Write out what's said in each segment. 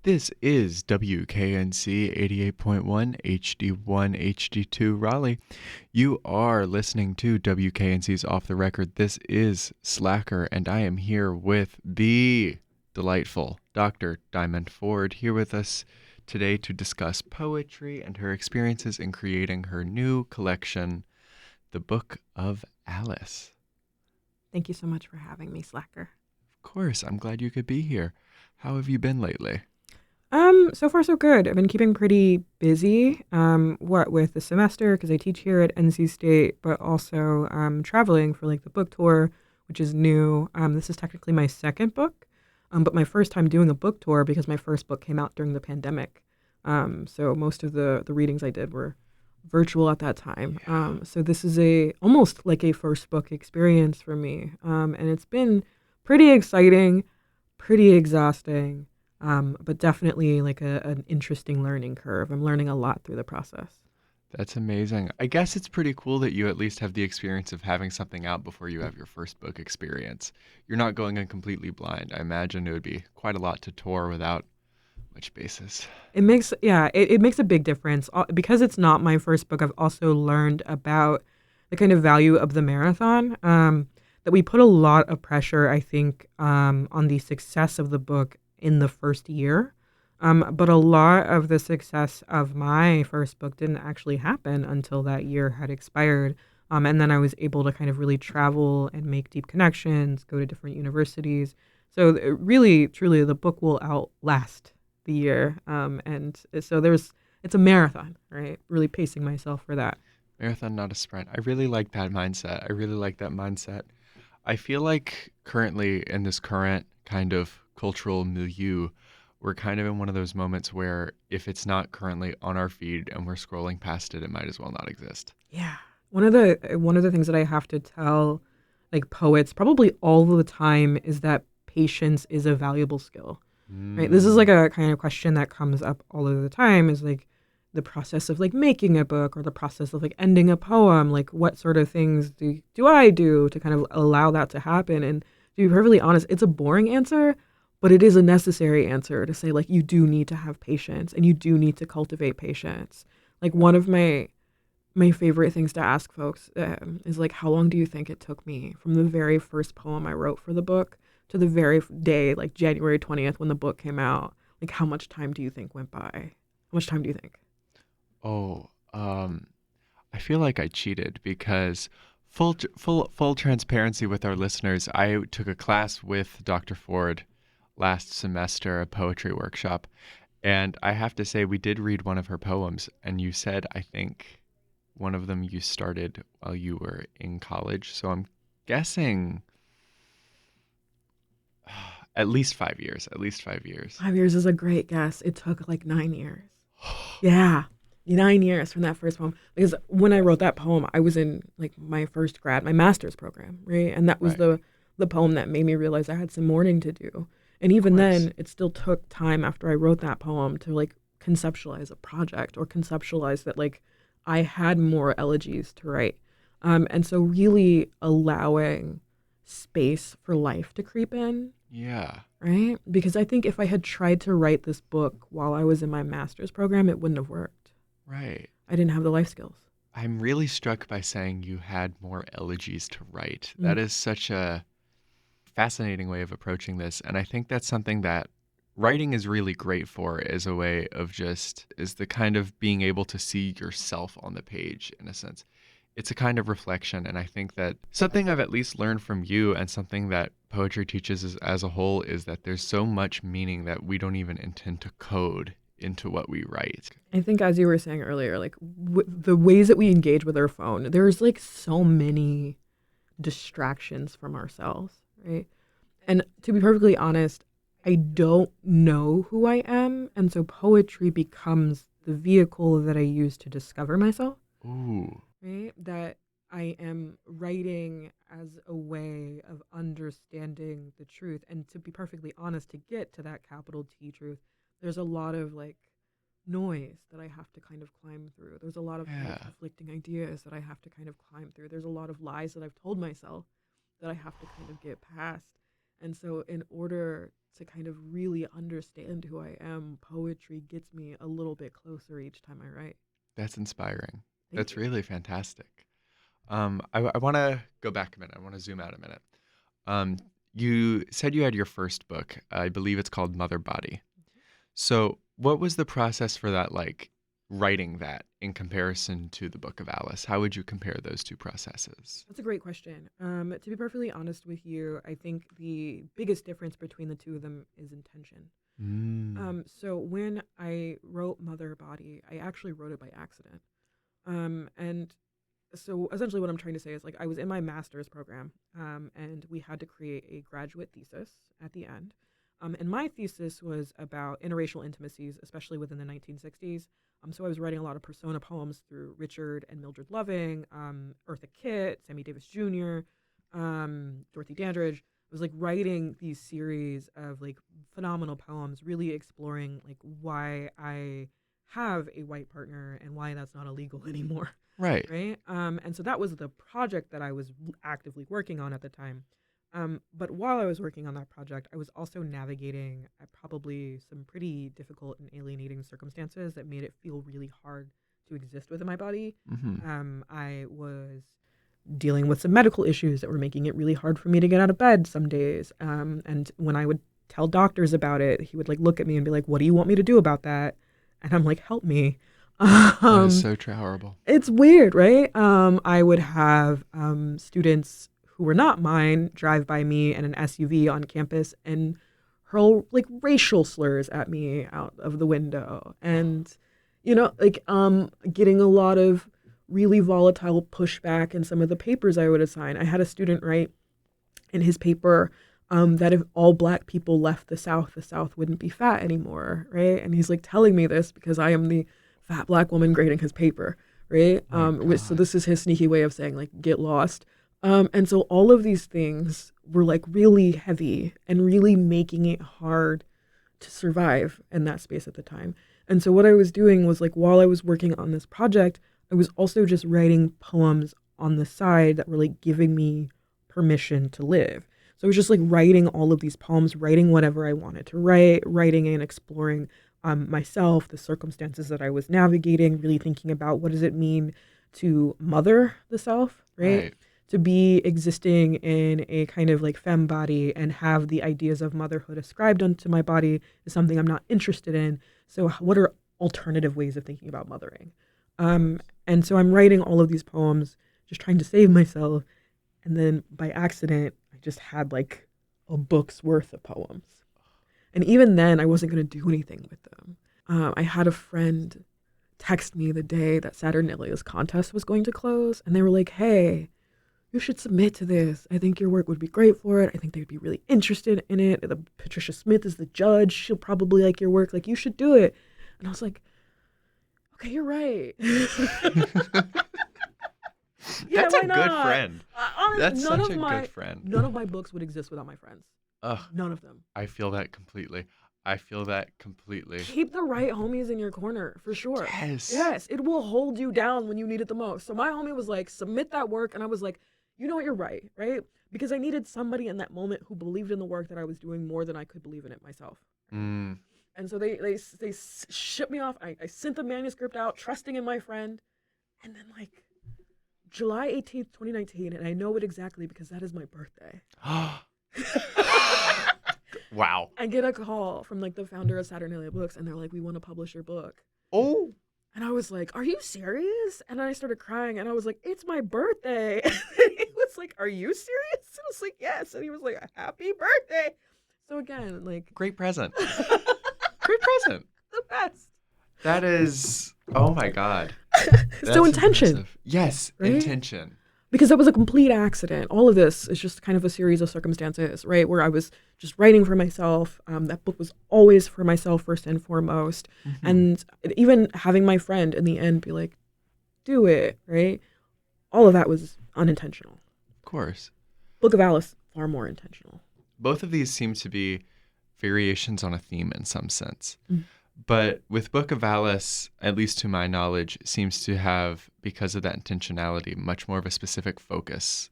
This is WKNC 88.1 HD1 HD2 Raleigh. You are listening to WKNC's Off the Record. This is Slacker, and I am here with the delightful Dr. Diamond Forde, here with us today to discuss poetry and her experiences in creating her new collection, The Book of Alice. Thank you so much for having me, Slacker. Of course, I'm glad you could be here. How have you been lately? So far so good. I've been keeping pretty busy, what with the semester, because I teach here at NC State, but also traveling for like the book tour, which is new. This is technically my second book, but my first time doing a book tour because my first book came out during the pandemic. So most of the readings I did were virtual at that time. So this is a almost like a first book experience for me. And it's been pretty exciting, pretty exhausting, but definitely like an interesting learning curve. I'm learning a lot through the process. That's amazing. I guess it's pretty cool that you at least have the experience of having something out before you have your first book experience. You're not going in completely blind. I imagine it would be quite a lot to tour without much basis. It makes a big difference. Because it's not my first book. I've also learned about the kind of value of the marathon. That we put a lot of pressure, I think, on the success of the book in the first year. But a lot of the success of my first book didn't actually happen until that year had expired. And then I was able to kind of really travel and make deep connections, go to different universities. So really, truly, the book will outlast the year. And so it's a marathon, right? Really pacing myself for that. Marathon, not a sprint. I really like that mindset. I really like that mindset. I feel like currently in this current kind of cultural milieu, we're kind of in one of those moments where if it's not currently on our feed and we're scrolling past it, it might as well not exist. Yeah. One of the things that I have to tell like poets probably all the time is that patience is a valuable skill. Right? This is like Mm, a kind of question that comes up all of the time is like the process of like making a book or the process of like ending a poem, like what sort of things do I do to kind of allow that to happen? And to be perfectly honest, it's a boring answer, but it is a necessary answer to say like you do need to have patience and you do need to cultivate patience. Like one of my favorite things to ask folks is like, how long do you think it took me from the very first poem I wrote for the book to the very day, like January 20th, when the book came out? Like, how much time do you think went by? How much time do you think? oh, I feel like I cheated because full transparency with our listeners, I took a class with Dr. Forde last semester, a poetry workshop, and I have to say we did read one of her poems, and you said I think one of them you started while you were in college, so I'm guessing at least 5 years. At least 5 years. 5 years is a great guess. It took like 9 years. Yeah, 9 years from that first poem. Because when I wrote that poem, I was in like my master's program, right? And that was Right. the poem that made me realize I had some mourning to do. And Of even course. then, it still took time after I wrote that poem to like conceptualize a project or conceptualize that like I had more elegies to write. And so really allowing space for life to creep in, Yeah. right? Because I think if I had tried to write this book while I was in my master's program, it wouldn't have worked. Right. I didn't have the life skills. I'm really struck by saying you had more elegies to write. Mm. That is such a fascinating way of approaching this. And I think that's something that writing is really great for as a way of just, is the kind of being able to see yourself on the page in a sense. It's a kind of reflection. And I think that something I've at least learned from you and something that poetry teaches as a whole is that there's so much meaning that we don't even intend to code into what we write. I think, as you were saying earlier, like the ways that we engage with our phone, there's like so many distractions from ourselves, right? And to be perfectly honest, I don't know who I am. And so poetry becomes the vehicle that I use to discover myself, Ooh, right? That I am writing as a way of understanding the truth. And to be perfectly honest, to get to that capital T truth, there's a lot of like noise that I have to kind of climb through. There's a lot of kind of yeah. conflicting ideas that I have to kind of climb through. There's a lot of lies that I've told myself that I have to kind of get past. And so, in order to kind of really understand who I am, poetry gets me a little bit closer each time I write. That's inspiring. Thank That's you. really fantastic. I want to go back a minute. I want to zoom out a minute. Um, you said you had your first book. I believe it's called Mother Body. So, what was the process for that, like writing that in comparison to the Book of Alice? How would you compare those two processes? That's a great question. To be perfectly honest with you, I think the biggest difference between the two of them is intention. Mm. So when I wrote Mother Body, I actually wrote it by accident. And so essentially what I'm trying to say is like I was in my master's program, and we had to create a graduate thesis at the end. And my thesis was about interracial intimacies, especially within the 1960s. So I was writing a lot of persona poems through Richard and Mildred Loving, Eartha Kitt, Sammy Davis Jr., Dorothy Dandridge. I was like writing these series of like phenomenal poems, really exploring like why I have a white partner and why that's not illegal anymore, Right. right? And so that was the project that I was actively working on at the time. But while I was working on that project, I was also navigating probably some pretty difficult and alienating circumstances that made it feel really hard to exist within my body. Mm-hmm. I was dealing with some medical issues that were making it really hard for me to get out of bed some days. And when I would tell doctors about it, he would like look at me and be like, "What do you want me to do about that?" And I'm like, "Help me." That is Um, so horrible. it's weird, right? I would have students who were not mine drive by me in an SUV on campus and hurl like racial slurs at me out of the window, and getting a lot of really volatile pushback in some of the papers I would assign. I had a student write in his paper that if all black people left the South wouldn't be fat anymore, right? And he's like telling me this because I am the fat black woman grading his paper, right? My So God. this is his sneaky way of saying like get lost. And so all of these things were like really heavy and really making it hard to survive in that space at the time. And so what I was doing was like while I was working on this project, I was also just writing poems on the side that were like giving me permission to live. So I was just like writing all of these poems, writing whatever I wanted to write, writing and exploring myself, the circumstances that I was navigating, really thinking about what does it mean to mother the South, right? Right. To be existing in a kind of like femme body and have the ideas of motherhood ascribed onto my body is something I'm not interested in. So what are alternative ways of thinking about mothering? And so I'm writing all of these poems, just trying to save myself. And then by accident, I just had like a book's worth of poems. And even then, I wasn't going to do anything with them. I had a friend text me the day that Saturnalia's contest was going to close, and they were like, "Hey, you should submit to this. I think your work would be great for it. I think they'd be really interested in it. Patricia Smith is the judge. She'll probably like your work. Like, you should do it." And I was like, "Okay, you're right." Yeah, That's why a good not? friend. Honestly, That's such a good friend. none of my books would exist without my friends. Ugh, None of them. I feel that completely. I feel that completely. Keep the right homies in your corner for sure. Yes. Yes, it will hold you down when you need it the most. So my homie was like, submit that work, and I was like, you know what, you're right, right? Because I needed somebody in that moment who believed in the work that I was doing more than I could believe in it myself. Mm. And so they shipped me off. I sent the manuscript out, trusting in my friend, and then like July 18th, 2019, and I know it exactly because that is my birthday. Wow. I get a call from like the founder of Saturnalia Books, and they're like, "We want to publish your book." Oh. And I was like, "Are you serious?" And I started crying, and I was like, "It's my birthday." And he was like, "Are you serious?" And I was like, "Yes." And he was like, "Happy birthday!" So again, like, Great present. the Great present. best. That is. Oh my God. So That's intention, impressive. Yes, right? intention. Because that was a complete accident. All of this is just kind of a series of circumstances, right? Where I was just writing for myself. That book was always for myself first and foremost. Mhm. And even having my friend in the end be like, do it, right? All of that was unintentional. Of course. Book of Alice, far more intentional. Both of these seem to be variations on a theme in some sense. Mm. But with Book of Alice, at least to my knowledge, seems to have, because of that intentionality, much more of a specific focus.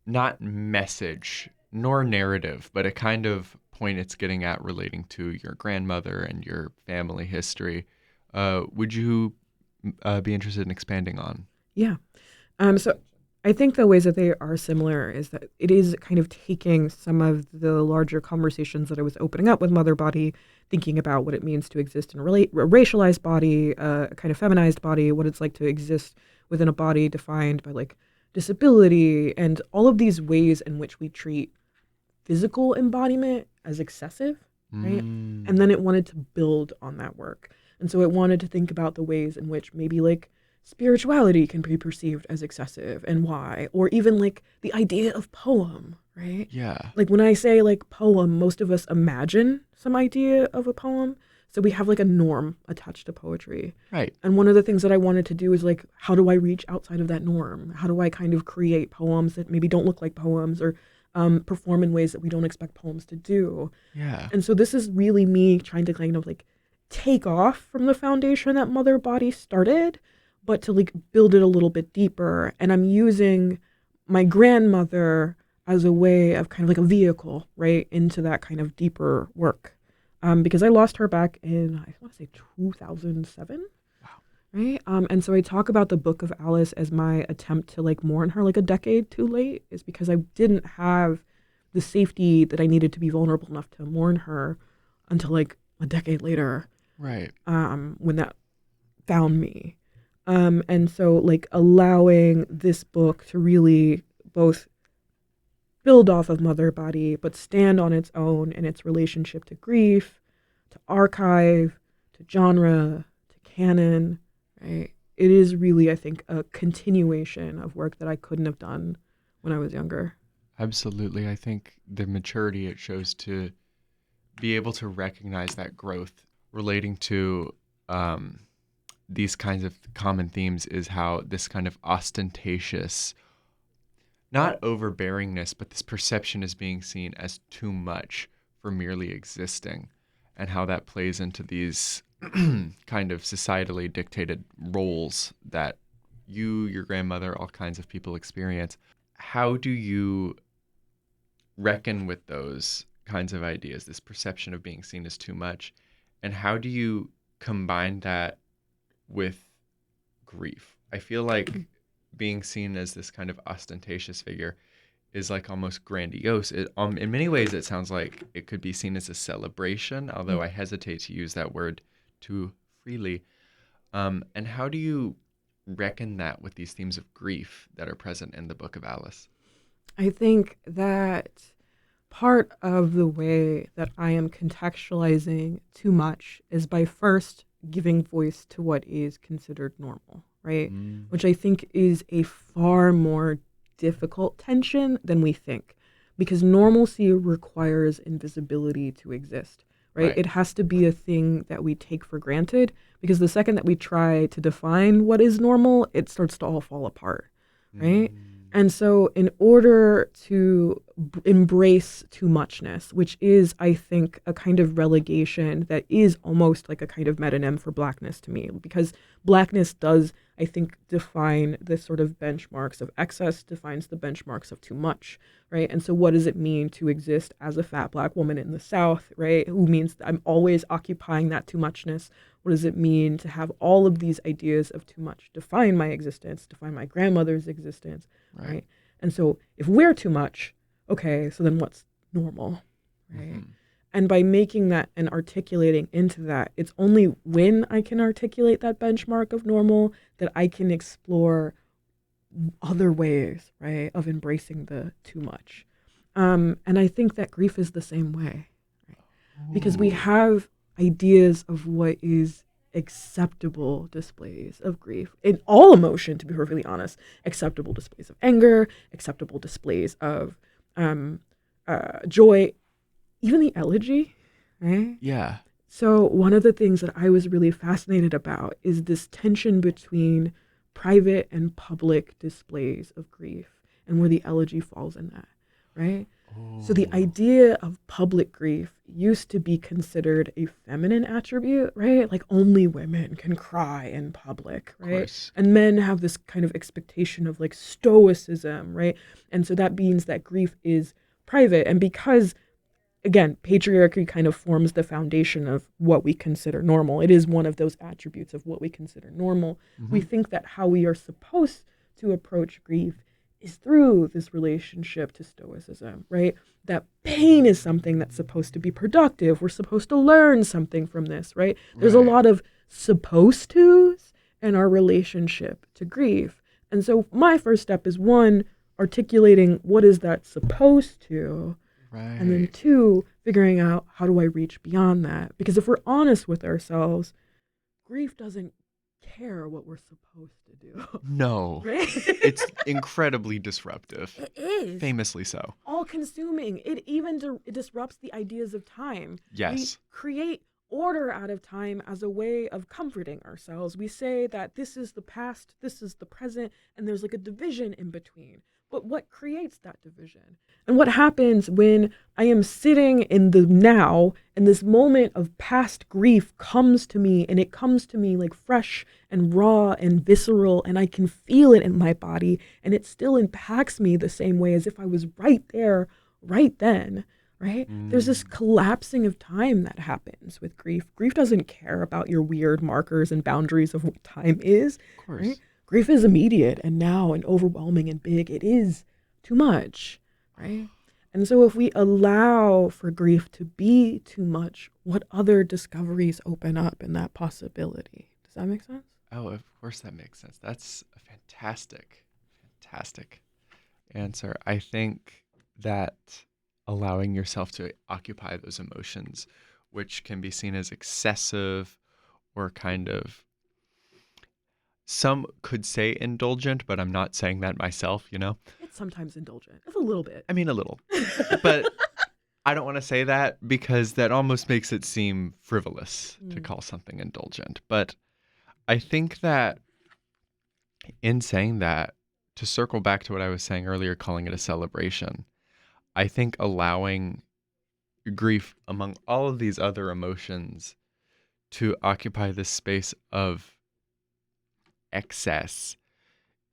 Not message nor narrative, but a kind of point it's getting at relating to your grandmother and your family history. Would you be interested in expanding on? Yeah. So I think the ways that they are similar is that it is kind of taking some of the larger conversations that I was opening up with Mother Body, thinking about what it means to exist in a racialized body, a kind of feminized body, what it's like to exist within a body defined by like disability, and all of these ways in which we treat physical embodiment as excessive, right? And Mm, then it wanted to build on that work. And so it wanted to think about the ways in which maybe like spirituality can be perceived as excessive and why, or even like the idea of poem, right? yeah, Like when I say like poem, most of us imagine some idea of a poem. So we have like a norm attached to poetry. right. And one of the things that I wanted to do is like, how do I reach outside of that norm? How do I kind of create poems that maybe don't look like poems or perform in ways that we don't expect poems to do? Yeah, And so this is really me trying to kind of like take off from the foundation that Mother Body started, but to like build it a little bit deeper. And I'm using my grandmother as a way of kind of like a vehicle, right, into that kind of deeper work. Because I lost her back in, I want to say 2007, wow. right? And so I talk about the Book of Alice as my attempt to like mourn her like a decade too late, is because I didn't have the safety that I needed to be vulnerable enough to mourn her until like a decade later, Right. when that found me. And so like allowing this book to really both build off of Mother Body, but stand on its own in its relationship to grief, to archive, to genre, to canon, right? It is really, I think, a continuation of work that I couldn't have done when I was younger. Absolutely. I think the maturity it shows to be able to recognize that growth relating to um, these kinds of common themes is how this kind of ostentatious, not overbearingness, but this perception is being seen as too much for merely existing, and how that plays into these kind of societally dictated roles that you, your grandmother, all kinds of people experience. How do you reckon with those kinds of ideas, this perception of being seen as too much? And how do you combine that with grief? I feel like being seen as this kind of ostentatious figure is like almost grandiose. In many ways, it sounds like it could be seen as a celebration, although I hesitate to use that word too freely. And how do you reckon that with these themes of grief that are present in the Book of Alice? I think that part of the way that I am contextualizing too much is by first giving voice to what is considered normal, right? Mm, Which I think is a far more difficult tension than we think, because normalcy requires invisibility to exist, right? right. It has to be a thing that we take for granted, because the second that we try to define what is normal, it starts to all fall apart, right? Mm, And so, in order to embrace too muchness, which is, I think, a kind of relegation that is almost like a kind of metonym for blackness to me, because blackness does, I think, define the sort of benchmarks of excess, defines the benchmarks of too much, right? And so, what does it mean to exist as a fat black woman in the South, right? Who means that I'm always occupying that too muchness. What does it mean to have all of these ideas of too much define my existence, define my grandmother's existence? right. Right. And so if we're too much, okay, so then what's normal? Right. Hmm. And by making that and articulating into that, it's only when I can articulate that benchmark of normal that I can explore other ways, right, of embracing the too much. And I think that grief is the same way, right? Because we Ooh, have ideas of what is acceptable displays of grief in all emotion, to be perfectly honest. Acceptable displays of anger, acceptable displays of um, joy, even the elegy, right? yeah. So one of the things that I was really fascinated about is this tension between private and public displays of grief and where the elegy falls in that, right? So the Oh, idea of public grief used to be considered a feminine attribute, right? Like only women can cry in public, of right? course. And men have this kind of expectation of like stoicism, right? And so that means that grief is private. And because, again, patriarchy kind of forms the foundation of what we consider normal. It is one of those attributes of what we consider normal. We think that how we are supposed to approach grief is through this relationship to stoicism, right? That pain is something that's supposed to be productive. We're supposed to learn something from this, right? There's a lot of supposed to's in our relationship to grief. And so my first step is, one, articulating what is that supposed to, and then two, figuring out how do I reach beyond that? Because if we're honest with ourselves, grief doesn't care what we're supposed to do. No. Right? It's incredibly disruptive. It is. Famously so. All consuming. It even it disrupts the ideas of time. Yes. We create order out of time as a way of comforting ourselves. We say that this is the past, this is the present, and there's like a division in between. But what creates that division? And what happens when I am sitting in the now and this moment of past grief comes to me, and it comes to me like fresh and raw and visceral, and I can feel it in my body, and it still impacts me the same way as if I was right there, right then, right? There's this collapsing of time that happens with grief. Grief doesn't care about your weird markers and boundaries of what time is. Of course. Right? Grief is immediate and now and overwhelming and big. It is too much, right? And so if we allow for grief to be too much, what other discoveries open up in that possibility? Does that make sense? Oh, of course that makes sense. That's a fantastic answer. I think that allowing yourself to occupy those emotions, which can be seen as excessive or kind of, some could say indulgent, but I'm not saying that myself, you know? It's sometimes indulgent. It's a little bit. I mean, a little. But I don't want to say that because that almost makes it seem frivolous to call something indulgent. But I think that in saying that, to circle back to what I was saying earlier, calling it a celebration, I think allowing grief among all of these other emotions to occupy this space of excess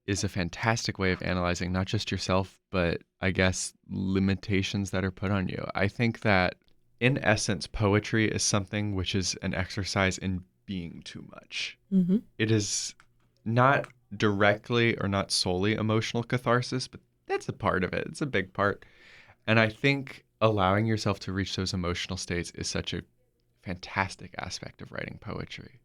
is a fantastic way of analyzing not just yourself, but I guess limitations that are put on you. I think that in essence, poetry is something which is an exercise in being too much. It is not directly or not solely emotional catharsis, but that's a part of it. It's a big part. And I think allowing yourself to reach those emotional states is such a fantastic aspect of writing poetry.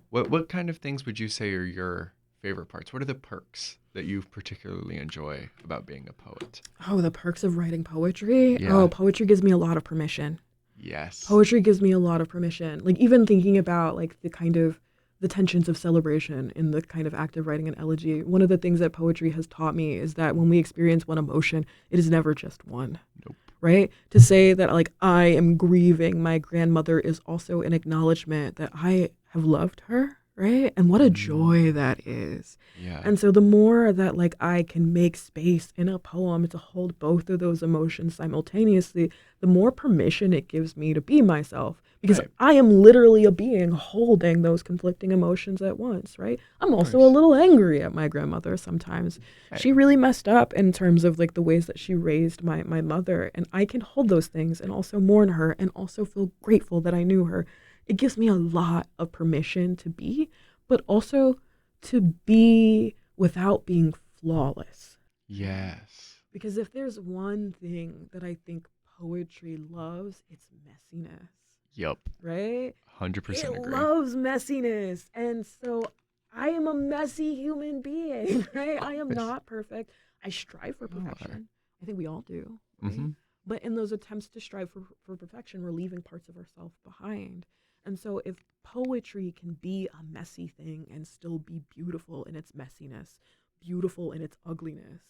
What kind of things would you say are your favorite parts? What are the perks that you particularly enjoy about being a poet? Oh, the perks of writing poetry? Yeah. Oh, poetry gives me a lot of permission. Yes. Poetry gives me a lot of permission. Like even thinking about like the kind of the tensions of celebration in the kind of act of writing an elegy. One of the things that poetry has taught me is that when we experience one emotion, it is never just one. Nope. Right? To say that like I am grieving my grandmother is also an acknowledgement that I have loved her, right? And what a joy that is. Yeah. And so the more that like I can make space in a poem to hold both of those emotions simultaneously, the more permission it gives me to be myself. Because Right. I am literally a being holding those conflicting emotions at once, right? I'm also a course. little angry at my grandmother sometimes. Right. She really messed up in terms of like the ways that she raised my mother. And I can hold those things and also mourn her and also feel grateful that I knew her. It gives me a lot of permission to be, but also to be without being flawless. Yes. Because if there's one thing that I think poetry loves, it's messiness. Yep. Right? 100% It agree. loves messiness. And so I am a messy human being, right? I am course. not perfect. I strive for You are. perfection. I think we all do. Right? Mhm. But in those attempts to strive for perfection, we're leaving parts of ourselves behind. And so if poetry can be a messy thing and still be beautiful in its messiness, beautiful in its ugliness,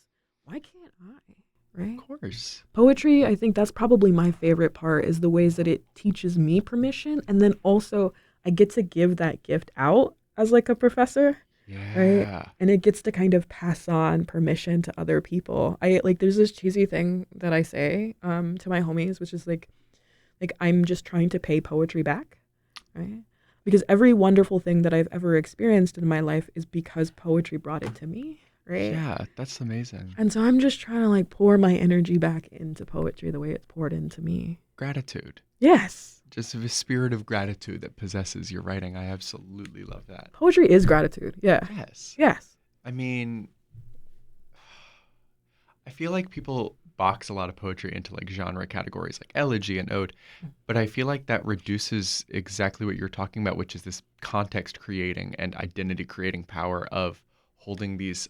why can't I? Right? Of course. Poetry, I think that's probably my favorite part, is the ways that it teaches me permission. And then also I get to give that gift out as like a professor, right? Yeah. And it gets to kind of pass on permission to other people. I like, there's this cheesy thing that I say to my homies, which is like I'm just trying to pay poetry back, right? Because every wonderful thing that I've ever experienced in my life is because poetry brought it to me, right? Yeah, that's amazing. And so I'm just trying to like pour my energy back into poetry the way it's poured into me. Gratitude. Yes. Just the spirit of gratitude that possesses your writing. I absolutely love that. Poetry is gratitude. Yeah. Yes. Yes. I mean, I feel like people box a lot of poetry into like genre categories like elegy and ode, but I feel like that reduces exactly what you're talking about, which is this context creating and identity creating power of holding these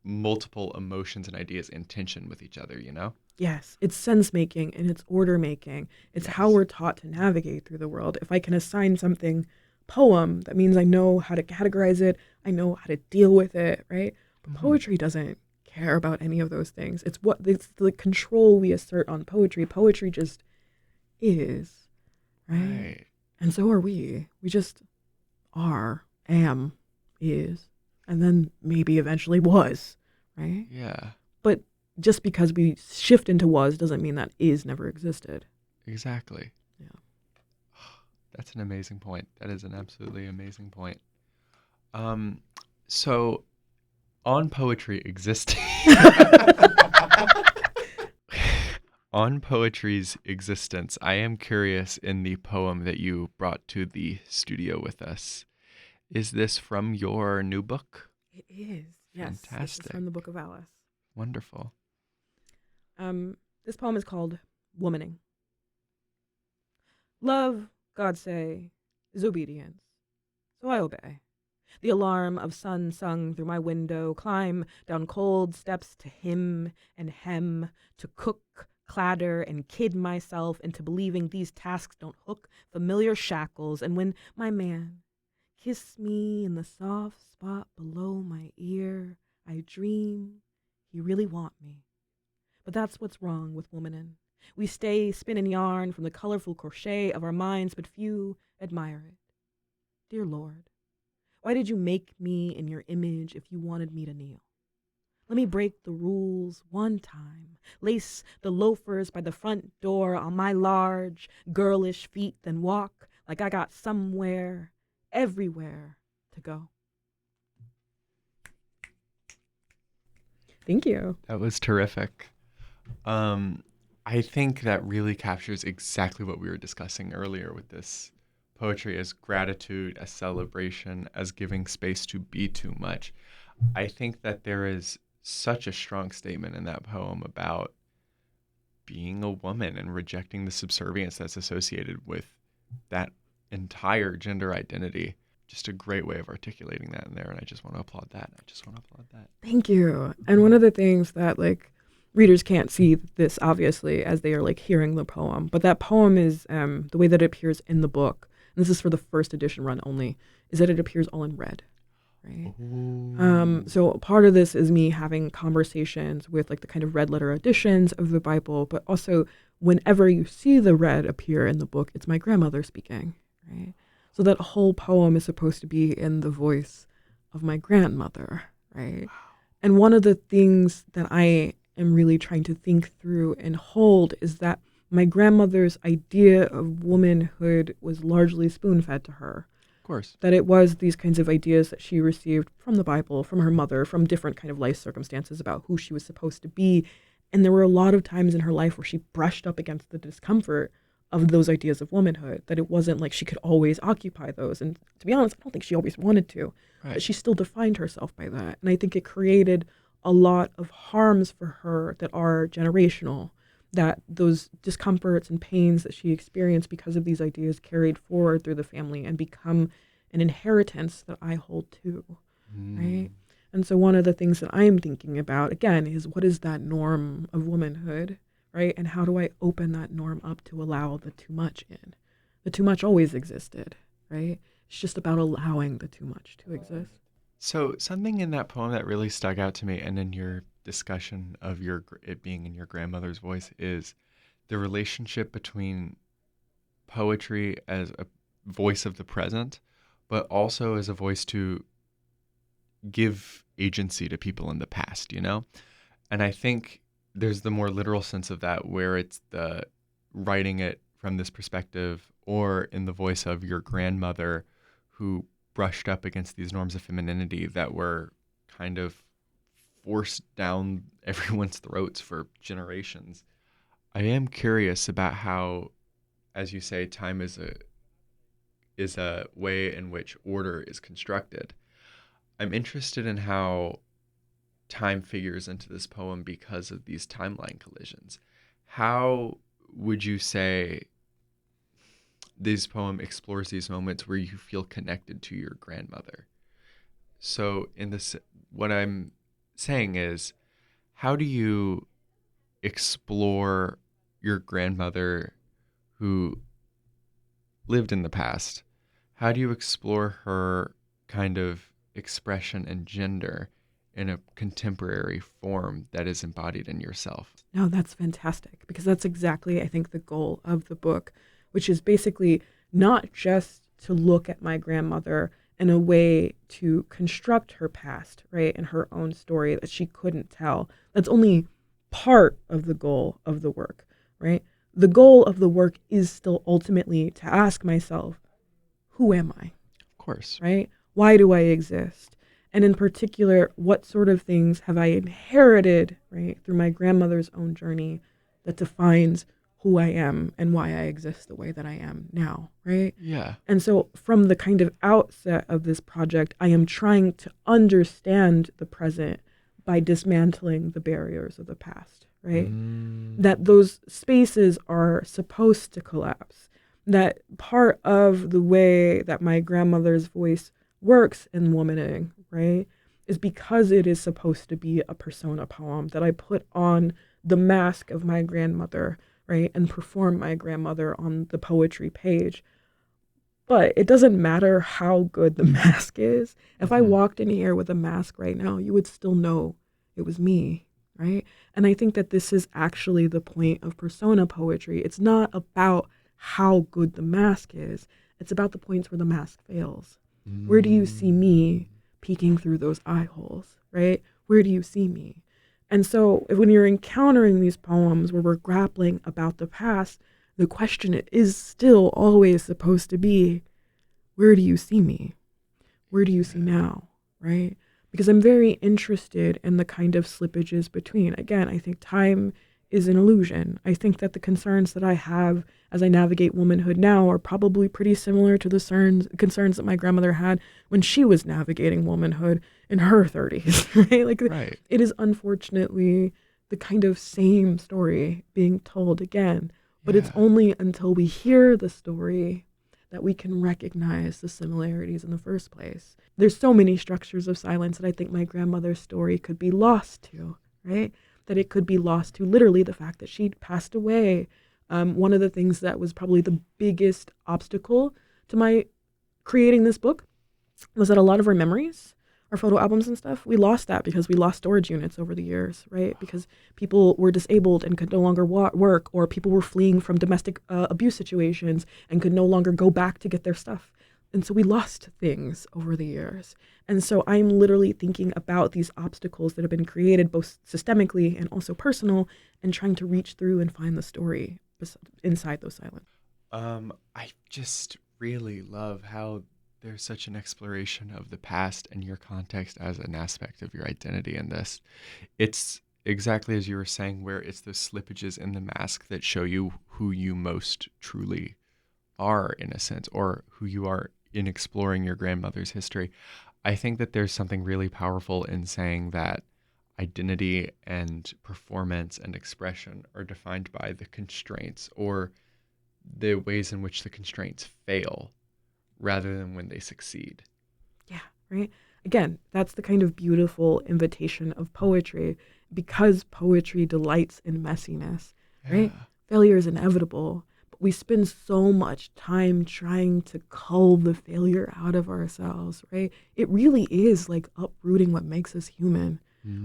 multiple emotions and ideas in tension with each other, you know? Yes. It's sense making and it's order making. It's how Yes. we're taught to navigate through the world. If I can assign something poem, that means I know how to categorize it, I know how to deal with it, right? But Hmm. poetry doesn't care about any of those things. It's the control we assert on poetry. Poetry just is, right? Right. And so are we. We just are, am, is, and then maybe eventually was, right? Yeah, But just because we shift into was doesn't mean that is never existed. exactly. Yeah. That's an amazing point. That is an absolutely amazing point. Um, so on poetry existing, on poetry's existence, I am curious in the poem that you brought to the studio with us. Is this from your new book? It is. Yes, this is Fantastic. from the Book of Alice. Wonderful. This poem is called Womaning. Love, God say, is obedience. So I obey. The alarm of sun sung through my window, climb down cold steps to hymn and hem, to cook, clatter, and kid myself into believing these tasks don't hook familiar shackles. And when my man kissed me in the soft spot below my ear, I dream he really want me. But that's what's wrong with womanin'. We stay spinning yarn from the colorful crochet of our minds, but few admire it. Dear Lord, why did you make me in your image if you wanted me to kneel? Let me break the rules one time. Lace the loafers by the front door on my large, girlish feet, then walk like I got somewhere, everywhere to go. Thank you. That was terrific. Um, I think that really captures exactly what we were discussing earlier with this poetry as gratitude, as celebration, as giving space to be too much. I think that there is such a strong statement in that poem about being a woman and rejecting the subservience that's associated with that entire gender identity. Just a great way of articulating that in there. And I just want to applaud that. I just want to applaud that. Thank you. And one of the things that like readers can't see this obviously as they are like hearing the poem, but that poem is the way that it appears in the book. And this is for the first edition run only. Is that it appears all in red, right? So part of this is me having conversations with like the kind of red letter editions of the Bible, but also whenever you see the red appear in the book, it's my grandmother speaking, right? So that whole poem is supposed to be in the voice of my grandmother, right? And one of the things that I am really trying to think through and hold is that my grandmother's idea of womanhood was largely spoon-fed to her. Of course. That it was these kinds of ideas that she received from the Bible, from her mother, from different kind of life circumstances about who she was supposed to be. And there were a lot of times in her life where she brushed up against the discomfort of those ideas of womanhood, that it wasn't like she could always occupy those. And to be honest, I don't think she always wanted to, Right. but she still defined herself by that. And I think it created a lot of harms for her that are generational, that those discomforts and pains that she experienced because of these ideas carried forward through the family and become an inheritance that I hold too, right? And so one of the things that I'm thinking about, again, is what is that norm of womanhood, right? And how do I open that norm up to allow the too much in? The too much always existed, right? It's just about allowing the too much to exist. So something in that poem that really stuck out to me, and in your discussion of it being in your grandmother's voice, is the relationship between poetry as a voice of the present, but also as a voice to give agency to people in the past, you know? And I think there's the more literal sense of that where it's the writing it from this perspective or in the voice of your grandmother who brushed up against these norms of femininity that were kind of forced down everyone's throats for generations. I am curious about how, as you say, time is a way in which order is constructed. I'm interested in how time figures into this poem because of these timeline collisions. How would you say this poem explores these moments where you feel connected to your grandmother? So, in this, what I'm saying is, how do you explore your grandmother who lived in the past? How do you explore her kind of expression and gender in a contemporary form that is embodied in yourself? No, that's fantastic because that's exactly, I think, the goal of the book, which is basically not just to look at my grandmother in a way to construct her past, right, and her own story that she couldn't tell. That's only part of the goal of the work, right? The goal of the work is still ultimately to ask myself, who am I, Of course. right? Why do I exist? And in particular, what sort of things have I inherited, right, through my grandmother's own journey that defines who I am and why I exist the way that I am now, right? Yeah. And so from the kind of outset of this project, I am trying to understand the present by dismantling the barriers of the past, right? That those spaces are supposed to collapse. That part of the way that my grandmother's voice works in womaning, right, is because it is supposed to be a persona poem that I put on the mask of my grandmother, right, and perform my grandmother on the poetry page. But it doesn't matter how good the mask is. If I walked in here with a mask right now, you would still know it was me, right? And I think that this is actually the point of persona poetry. It's not about how good the mask is. It's about the points where the mask fails. Where do you see me peeking through those eye holes, right? Where do you see me? And so when you're encountering these poems where we're grappling about the past, the question is still always supposed to be, where do you see me? Where do you see now, right? Because I'm very interested in the kind of slippages between. Again, I think time is an illusion. I think that the concerns that I have as I navigate womanhood now are probably pretty similar to the concerns that my grandmother had when she was navigating womanhood in her 30s, right? Like, Right. it is unfortunately the kind of same story being told again, but it's Yeah. only until we hear the story that we can recognize the similarities in the first place. There's so many structures of silence that I think my grandmother's story could be lost to, right? That it could be lost to literally the fact that she'd passed away. One of the things that was probably the biggest obstacle to my creating this book was that a lot of our memories, our photo albums and stuff, we lost that because we lost storage units over the years, right? Because people were disabled and could no longer work, or people were fleeing from domestic abuse situations and could no longer go back to get their stuff. And so we lost things over the years. And so I'm literally thinking about these obstacles that have been created both systemically and also personal, and trying to reach through and find the story inside those silence. I just really love how there's such an exploration of the past and your context as an aspect of your identity in this. It's exactly as you were saying, where it's those slippages in the mask that show you who you most truly are, in a sense, or who you are in exploring your grandmother's history. I think that there's something really powerful in saying that identity and performance and expression are defined by the constraints or the ways in which the constraints fail rather than when they succeed. Yeah, right? Again, that's the kind of beautiful invitation of poetry, because poetry delights in messiness, right? Yeah. Failure is inevitable, but we spend so much time trying to cull the failure out of ourselves, right? It really is like uprooting what makes us human.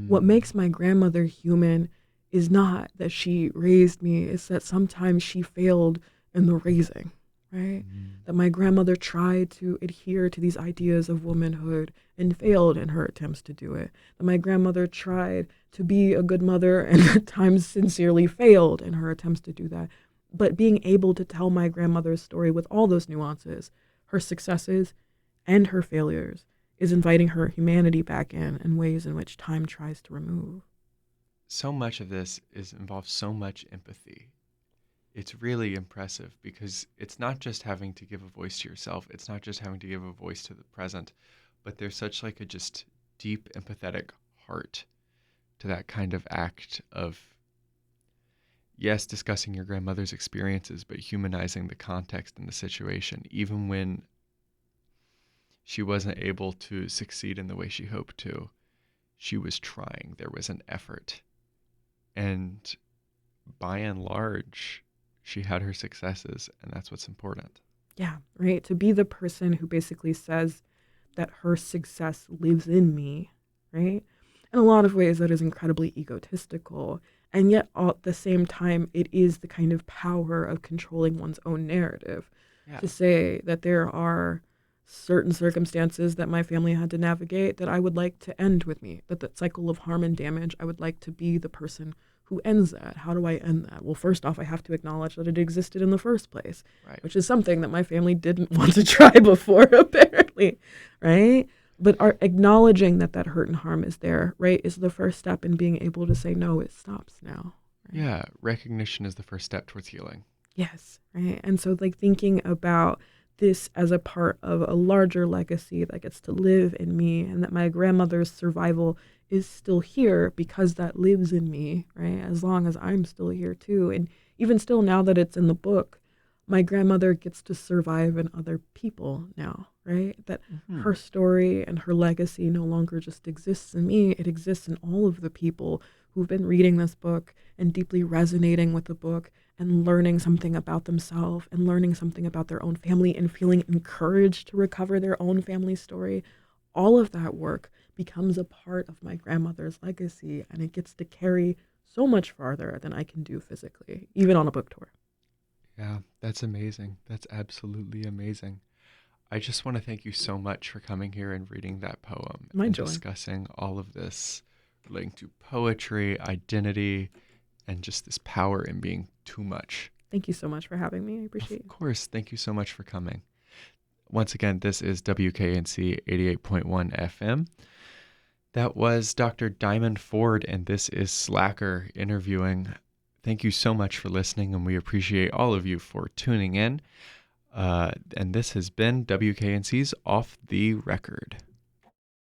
What makes my grandmother human is not that she raised me, it's that sometimes she failed in the raising, right? That my grandmother tried to adhere to these ideas of womanhood and failed in her attempts to do it. That my grandmother tried to be a good mother and at times sincerely failed in her attempts to do that. But being able to tell my grandmother's story with all those nuances, her successes and her failures, is inviting her humanity back in ways in which time tries to remove. So much of this involves so much empathy. It's really impressive because it's not just having to give a voice to yourself. It's not just having to give a voice to the present, but there's such like a just deep empathetic heart to that kind of act of, yes, discussing your grandmother's experiences, but humanizing the context and the situation, even when she wasn't able to succeed in the way she hoped to. She was trying. There was an effort. And by and large, she had her successes, and that's what's important. Yeah, right. To be the person who basically says that her success lives in me, right? In a lot of ways, that is incredibly egotistical. And yet, at the same time, it is the kind of power of controlling one's own narrative Yeah. to say that there are certain circumstances that my family had to navigate that I would like to end with me, that cycle of harm and damage, I would like to be the person who ends that. How do I end that? Well, first off, I have to acknowledge that it existed in the first place, Right. which is something that my family didn't want to try before, apparently, right? But acknowledging that hurt and harm is there, right, is the first step in being able to say, no, it stops now. Right? Yeah. Recognition is the first step towards healing. Yes, right. And so, like, thinking about this as a part of a larger legacy that gets to live in me, and that my grandmother's survival is still here because that lives in me, right? As long as I'm still here too. And even still, now that it's in the book, my grandmother gets to survive in other people now, right? That her story and her legacy no longer just exists in me, it exists in all of the people who've been reading this book and deeply resonating with the book and learning something about themselves and learning something about their own family and feeling encouraged to recover their own family story. All of that work becomes a part of my grandmother's legacy, and it gets to carry so much farther than I can do physically, even on a book tour. Yeah, that's amazing. That's absolutely amazing. I just want to thank you so much for coming here and reading that poem My and joy. discussing all of this relating to poetry, identity, and just this power in being too much. Thank you so much for having me. I appreciate Of it. course, thank you so much for coming. Once again, this is WKNC 88.1 FM. That was Dr. Diamond Forde, and this is Slacker interviewing. Thank you so much for listening, and we appreciate all of you for tuning in. And this has been WKNC's Off the Record.